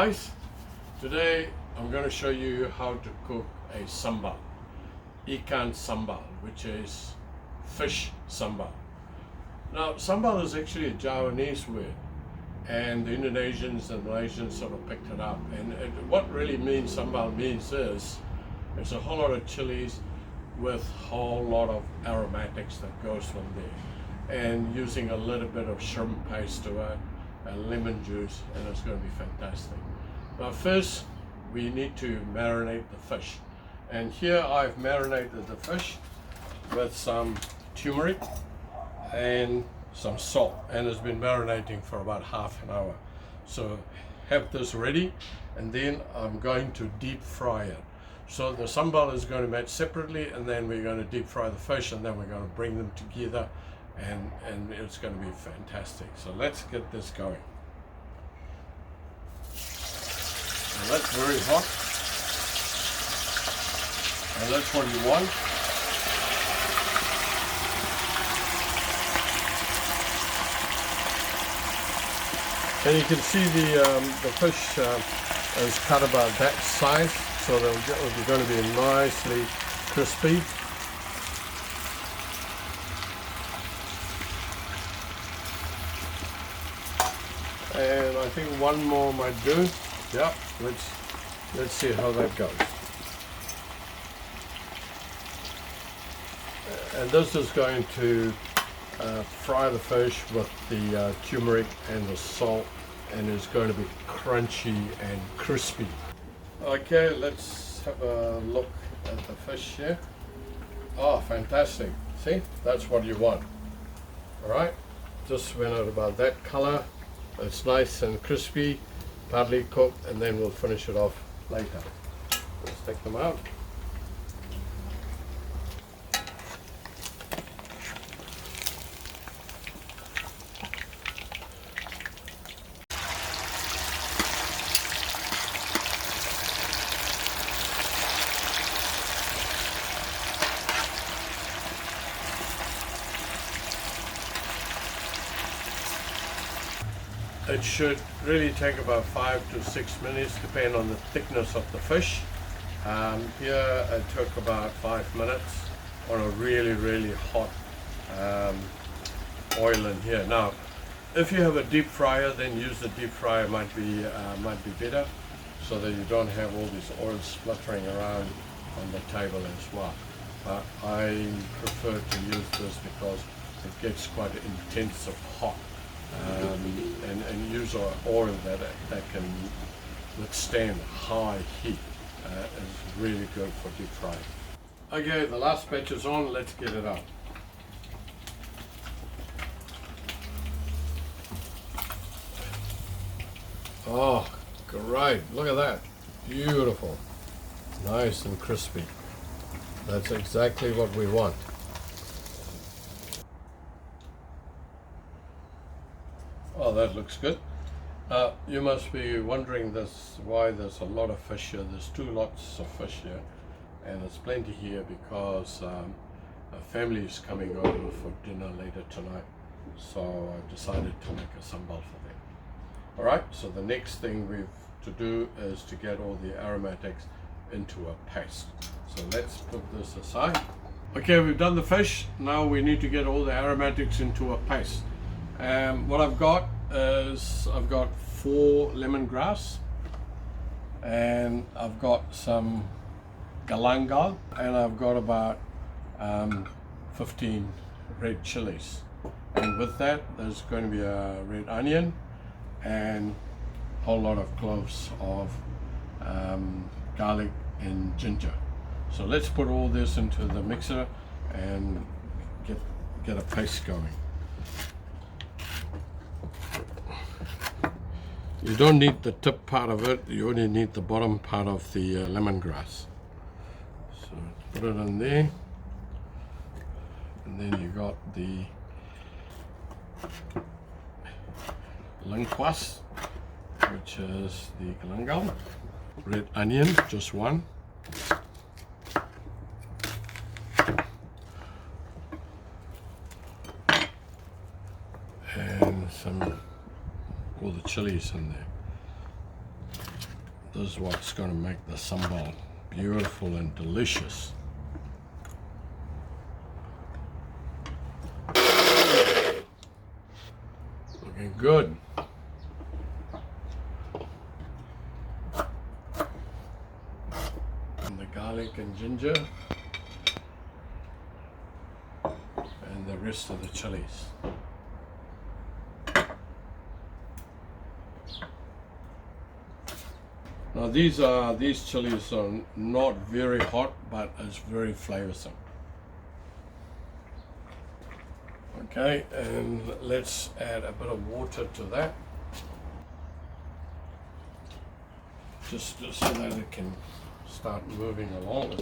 guys, today I'm going to show you how to cook a sambal, Ikan Sambal, which is fish sambal. Now sambal is actually a Javanese word, and the Indonesians and Malaysians sort of picked it up, and what really means sambal means is it's a whole lot of chilies with a whole lot of aromatics that goes from there, and using a little bit of shrimp paste to it, lemon juice, and it's going to be fantastic. Now first we need to marinate the fish, and here I've marinated the fish with some turmeric and some salt, and it's been marinating for about half an hour. So have this ready, and then I'm going to deep fry it. So the sambal is going to match separately, and then we're going to deep fry the fish, and then we're going to bring them together, and it's going to be fantastic. So let's get this going. Now that's very hot, and that's what you want. And you can see the fish is cut about that size, so they're going to be nicely crispy. And I think one more might do. Yeah, let's see how that goes. And this is going to fry the fish with the turmeric and the salt, and it's going to be crunchy and crispy. Okay, let's have a look at the fish here. Oh, fantastic. See, that's what you want. Alright, just went out about that color. It's nice and crispy, partly cooked, and then we'll finish it off later. Let's take them out. It should really take about 5 to 6 minutes, depending on the thickness of the fish. Here it took about 5 minutes on a really hot oil in here. Now, if you have a deep fryer, then use the deep fryer, might be better, so that you don't have all this oil spluttering around on the table as well. But I prefer to use this because it gets quite intense of hot. And use oil that can withstand high heat. Is really good for deep frying. Okay, the last batch is on. Let's get it out. Oh, great! Look at that, beautiful, nice and crispy. That's exactly what we want. Oh, that looks good. You must be wondering why there's a lot of fish here. There's 2 lots of fish here, and there's plenty here because a family is coming over for dinner later tonight. So I've decided to make a sambal for them. Alright, so the next thing we've to do is to get all the aromatics into a paste. So let's put this aside. Okay, we've done the fish. Now we need to get all the aromatics into a paste. What I've got is 4 lemongrass, and I've got some galangal, and I've got about 15 red chilies, and with that there's going to be a red onion and a whole lot of cloves of garlic and ginger. So let's put all this into the mixer and get a paste going. You don't need the tip part of it, you only need the bottom part of the lemongrass. So put it in there, and then you got the 𝗍𝗵𝗶𝗶𝗶𝗶𝗍, which is the galangal, red onion, just one, and all the chilies in there. This is what's going to make the sambal beautiful and delicious. Looking good. And the garlic and ginger and the rest of the chilies. Now these chilies are not very hot, but it's very flavorsome. Okay, and let's add a bit of water to that, just so that it can start moving along.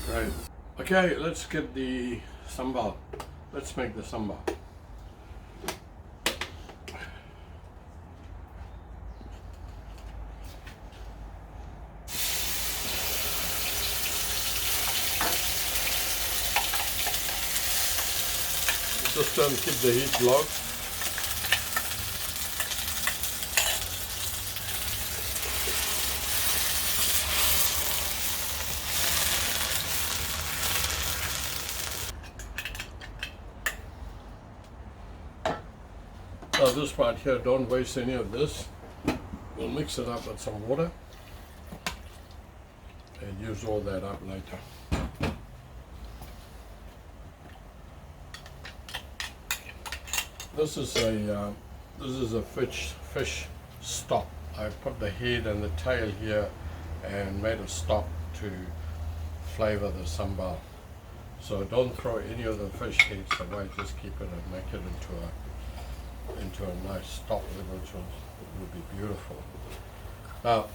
Great. Okay, let's get the sambal. Let's make the sambal. Just keep the heat low. Now this part here, don't waste any of this. We'll mix it up with some water and use all that up later. This is a fish stock. I put the head and the tail here and made a stock to flavor the sambal. So don't throw any of the fish heads away. Just keep it and make it into a nice stock, which will be beautiful. Now,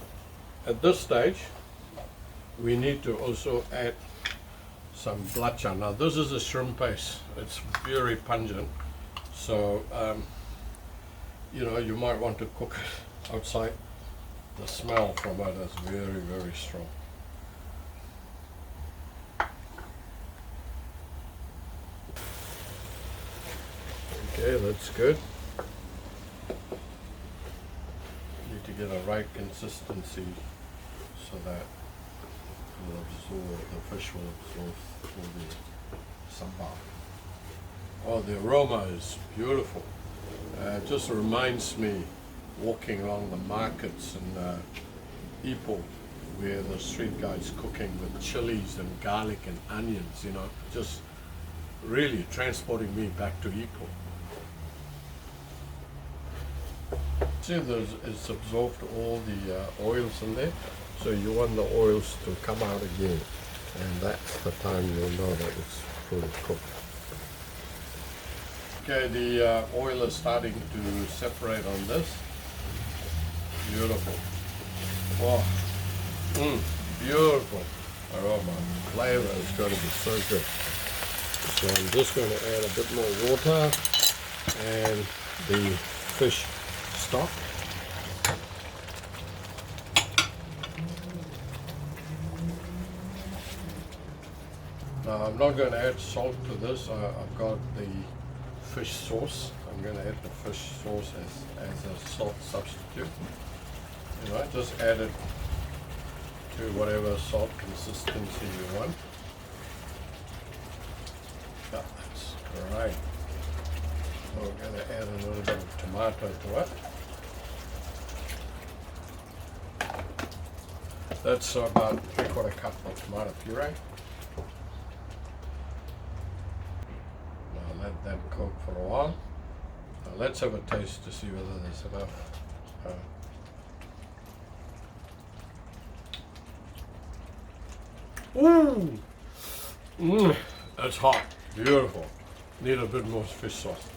at this stage, we need to also add some 𝗶𝗴𝗶𝗶𝗶𝗲. Now, this is a shrimp paste. It's very pungent. So, you know, you might want to cook it outside. The smell from it is very, very strong. Okay, that's good. Need to get a right consistency so that the fish will absorb all the sambal. Oh, the aroma is beautiful. It just reminds me walking along the markets in 𝗍𝗶𝗿𝗶𝗲, where the street guys cooking with chilies and garlic and onions, you know, just really transporting me back to 𝗍𝗶𝗿. See, it's absorbed all the oils in there, so you want the oils to come out again, and that's the time you'll know that it's fully cooked. Okay, the oil is starting to separate on this. Beautiful. Wow. Beautiful aroma. Flavor is going to be so good. So I'm just going to add a bit more water and the fish stock. Now I'm not going to add salt to this. I've got the fish sauce. I'm going to add the fish sauce as a salt substitute. You know, just add it to whatever salt consistency you want. Yeah, that's great. So we're going to add a little bit of tomato to it. That's about 3/4 cup of tomato puree. Now let that cook for a while. Now let's have a taste to see whether there's enough. That's hot. Beautiful. Need a bit more fish sauce.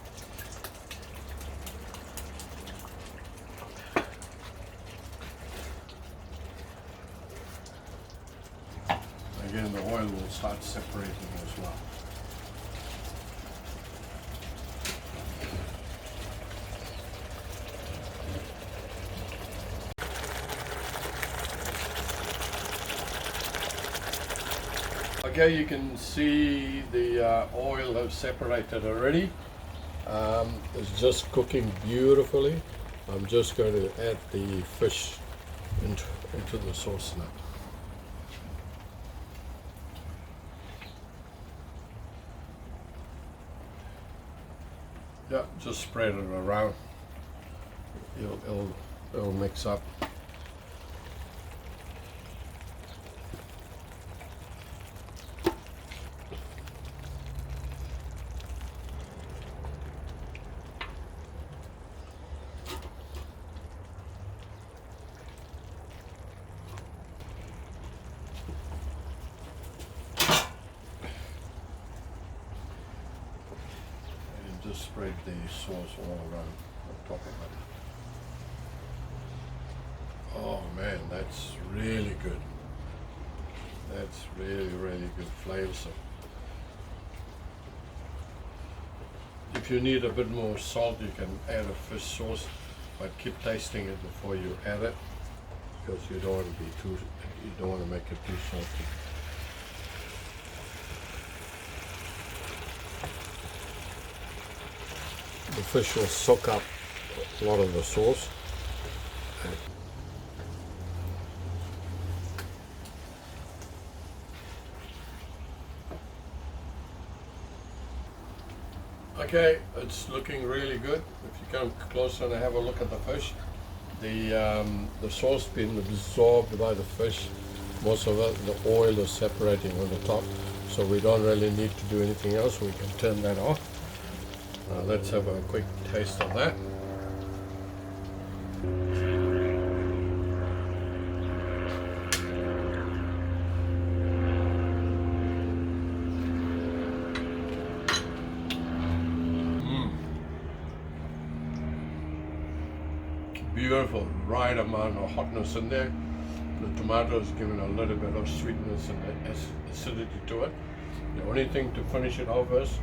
Again, the oil will start separating as well. Okay, you can see the oil has separated already. It's just cooking beautifully. I'm just going to add the fish into the sauce now. Yeah, just spread it around. It'll mix up. Just spread the sauce all around on top of it. Oh man, that's really good. That's really good flavor. So if you need a bit more salt, you can add a fish sauce, but keep tasting it before you add it, because you don't want to make it too salty. The fish will soak up a lot of the sauce. Okay, it's looking really good. If you come closer and have a look at the fish, the sauce being absorbed by the fish, most of it, the oil is separating on the top, so we don't really need to do anything else. We can turn that off. Let's have a quick taste of that. Beautiful, right amount of hotness in there. The tomato is giving a little bit of sweetness and acidity to it. The only thing to finish it off is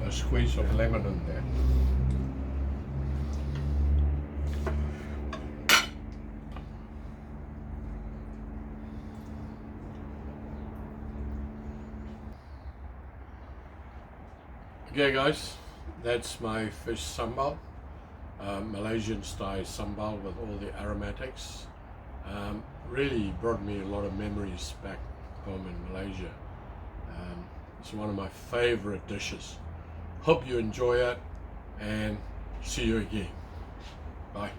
a squeeze of lemon in there. Okay guys, that's my fish sambal, Malaysian style sambal with all the aromatics. Really brought me a lot of memories back home in Malaysia. It's one of my favorite dishes. Hope you enjoy it, and see you again. Bye.